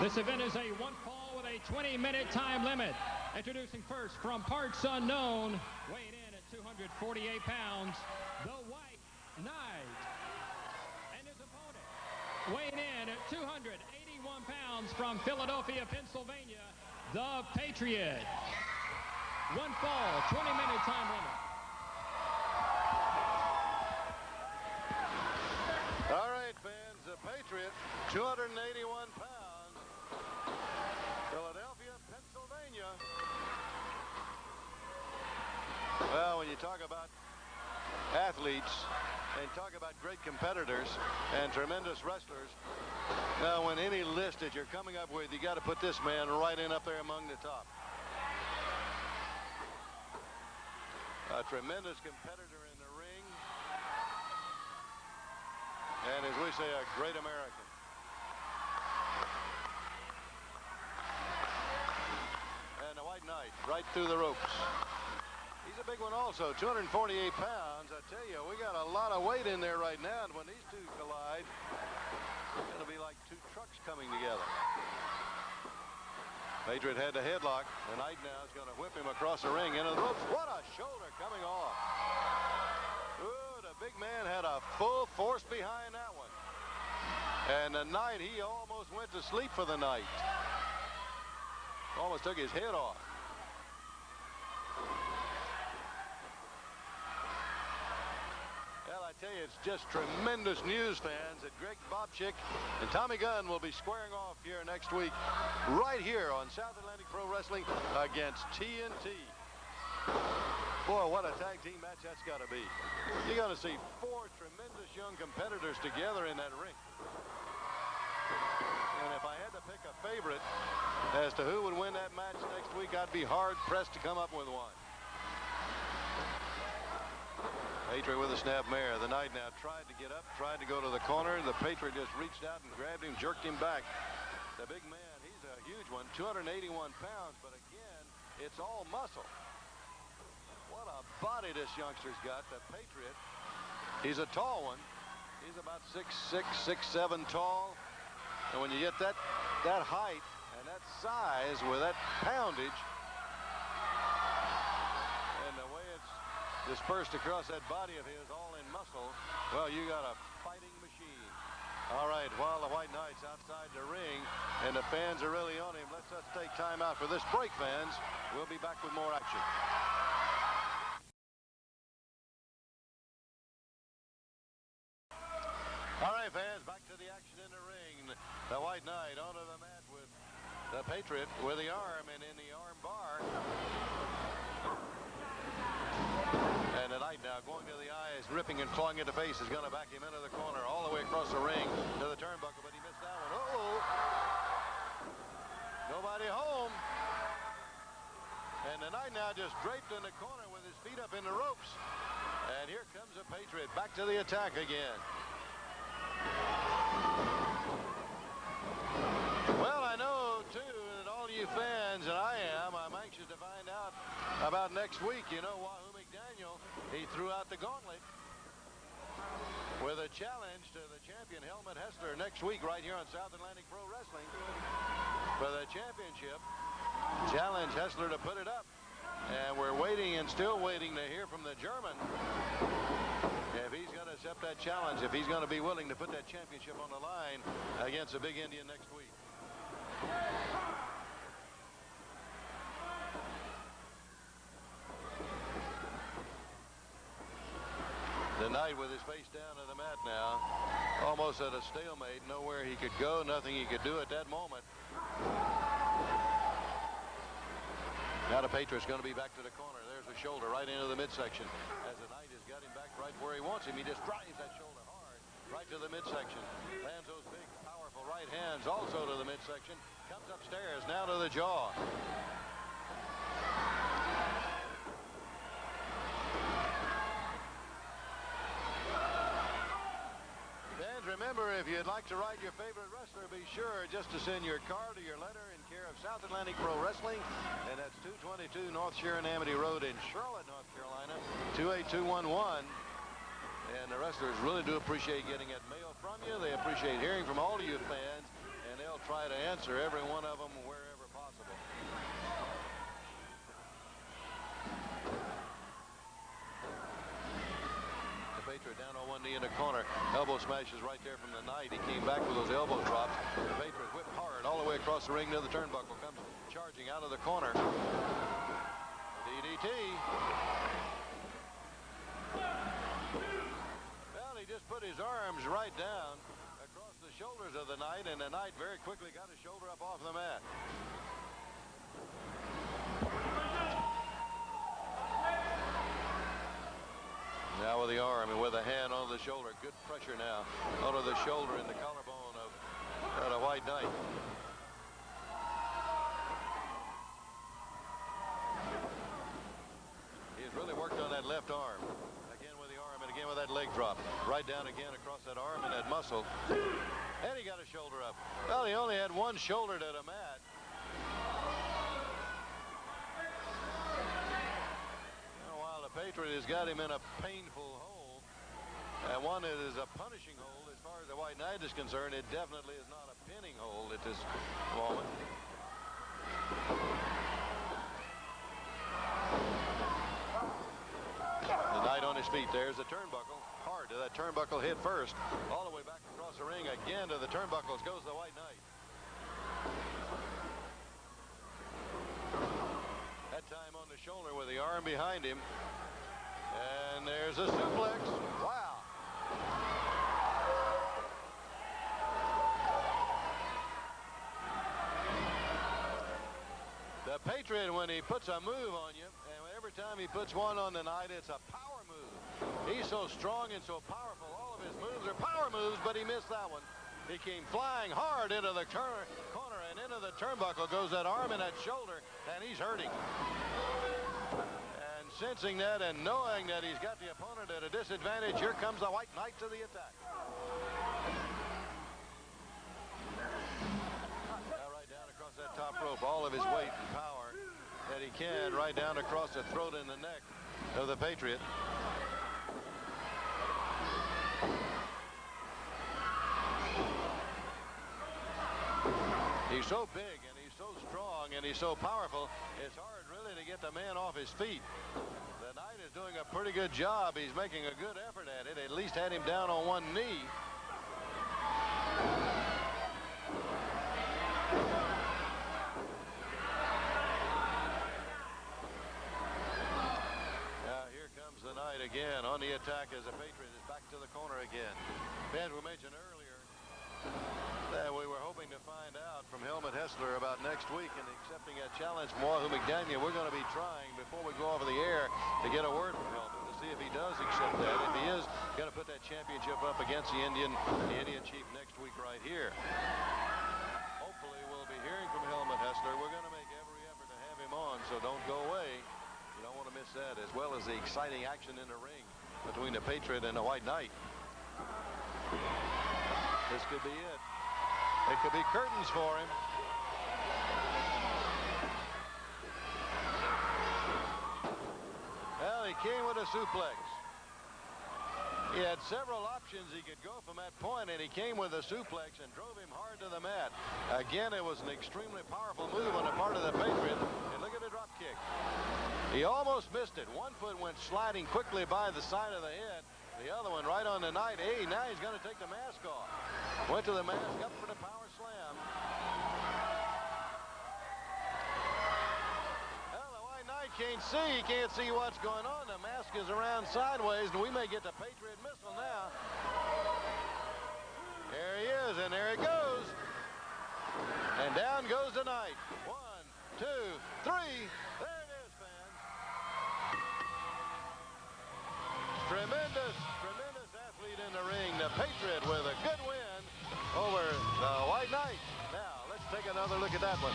This event is a one fall with a 20-minute time limit. Introducing first from parts unknown, weighing in at 248 pounds, the White Knight. And his opponent, weighing in at 281 pounds from Philadelphia, Pennsylvania, the Patriot. One fall, 20-minute time limit. All right, fans, the Patriot, 281 pounds, Philadelphia, Pennsylvania. Well, when you talk about athletes and talk about great competitors and tremendous wrestlers, now when any list that you're coming up with, you got to put this man right in up there among the top. A tremendous competitor in the ring. And as we say, a great American. And the White Knight right through the ropes. He's a big one also, 248 pounds. I tell you, we got a lot of weight in there right now. And when these two collide, it's going to be like two trucks coming together. Patriot had the headlock. The Knight now is going to whip him across the ring into the ropes. What a shoulder coming off. Ooh, the big man had a full force behind that one. And the Knight, he almost went to sleep for the night. Almost took his head off. Well, I tell you, it's just tremendous news, fans, that Greg Bobchick and Tommy Gunn will be squaring off here next week, right here on South Atlantic Pro Wrestling against TNT. Boy, what a tag team match that's got to be. You're going to see four tremendous young competitors together in that ring. And if I had to pick a favorite as to who would win that match next week, I'd be hard-pressed to come up with one. Patriot with a snap mare. The Knight now tried to get up, tried to go to the corner. The Patriot just reached out and grabbed him, jerked him back. The big man, he's a huge one, 281 pounds, but again, it's all muscle. What a body this youngster's got, the Patriot. He's a tall one. He's about 6'6", 6'7" tall. And when you get that height and that size with that poundage, and the way it's dispersed across that body of his, all in muscle, well, you got a fighting machine. All right, while the White Knight's outside the ring and the fans are really on him, let's take time out for this break, fans. We'll be back with more action. All right, fans, back to the action in the ring. The White Knight onto the mat with the Patriot with the arm and in the arm bar. And the Knight now going to the eyes, ripping and clawing at the face, is going to back him into the corner all the way across the ring to the turnbuckle, but he missed that one. Uh-oh. Nobody home. And the Knight now just draped in the corner with his feet up in the ropes. And here comes the Patriot back to the attack again. Well, I know, too, that all you fans, and I'm anxious to find out about next week. You know, Wahoo McDaniel, he threw out the gauntlet with a challenge to the champion, Helmut Hessler, next week right here on South Atlantic Pro Wrestling for the championship. Challenge Hessler to put it up. And we're waiting and still waiting to hear from the German if he's going to accept that challenge, if he's going to be willing to put that championship on the line against a big Indian next week. The Knight with his face down to the mat now, almost at a stalemate, nowhere he could go, nothing he could do at that moment. Now the Patriot's going to be back to the corner. There's a shoulder right into the midsection. As the Knight has got him back right where he wants him, he just drives that shoulder hard right to the midsection. Lands those big, powerful right hands also to the midsection. Comes upstairs now to the jaw. Remember, if you'd like to write your favorite wrestler, be sure just to send your card or your letter in care of South Atlantic Pro Wrestling, and that's 222 North Sharon Amity Road in Charlotte, North Carolina, 28211. And the wrestlers really do appreciate getting that mail from you. They appreciate hearing from all of you fans, and they'll they'll try to answer every one of them wherever possible. The Patriot down on one knee in the corner. Elbow smashes right there from the Knight. He came back with those elbow drops. The Patriot whipped hard all the way across the ring to the turnbuckle. Comes charging out of the corner. DDT. Well, he just put his arms right down across the shoulders of the Knight, and the Knight very quickly got his shoulder up off the mat. Now with the arm and with a hand on the shoulder. Good pressure now out of the shoulder and the collarbone of the White Knight. He's really worked on that left arm. Again with the arm and again with that leg drop. Right down again across that arm and that muscle. And he got his shoulder up. Well, he only had one shoulder to the mat. Patriot has got him in a painful hole, and one that is a punishing hole as far as the White Knight is concerned. It definitely is not a pinning hole at this moment. The Knight on his feet. There's the turnbuckle. Hard to that turnbuckle hit first. All the way back across the ring again to the turnbuckles goes the White Knight. That time on the shoulder with the arm behind him. And there's a suplex. Wow. The Patriot, when he puts a move on you, and every time he puts one on the Knight, it's a power move. He's so strong and so powerful. All of his moves are power moves, but he missed that one. He came flying hard into the corner, and into the turnbuckle goes that arm and that shoulder, and he's hurting. Sensing that and knowing that he's got the opponent at a disadvantage, here comes the White Knight to the attack. Now right down across that top rope, all of his weight and power that he can, right down across the throat and the neck of the Patriot. He's so big and he's so strong and he's so powerful, it's hard really to get the man off his feet. The Knight is doing a pretty good job. He's making a good effort at it. At least had him down on one knee. Now here comes the Knight again on the attack as the Patriot is back to the corner again. As we mentioned earlier, that we were hoping to find out from Helmut Hessler about next week, and accepting that challenge from Wahoo McDaniel. We're going to be trying before we go over the air to get a word from Helmut to see if he does accept that. If he is going to put that championship up against the Indian chief next week right here. Hopefully we'll be hearing from Helmut Hessler. We're going to make every effort to have him on, so don't go away. You don't want to miss that, as well as the exciting action in the ring between the Patriot and the White Knight. This could be it. It could be curtains for him. Well, he came with a suplex. He had several options he could go from that point, and he came with a suplex and drove him hard to the mat. Again, it was an extremely powerful move on the part of the Patriot. And look at the drop kick. He almost missed it. One foot went sliding quickly by the side of the head. The other one right on the Knight. Hey, now he's going to take the mask off. Went to the mask, up for the power slam. Well, the White Knight can't see. He can't see what's going on. The mask is around sideways, and we may get the Patriot missile now. There he is, and there it goes. And down goes the Knight. 1, 2, 3. There it is, fans. Tremendous athlete in the ring. The Patriot with a good win over the White Knight. Now, let's take another look at that one.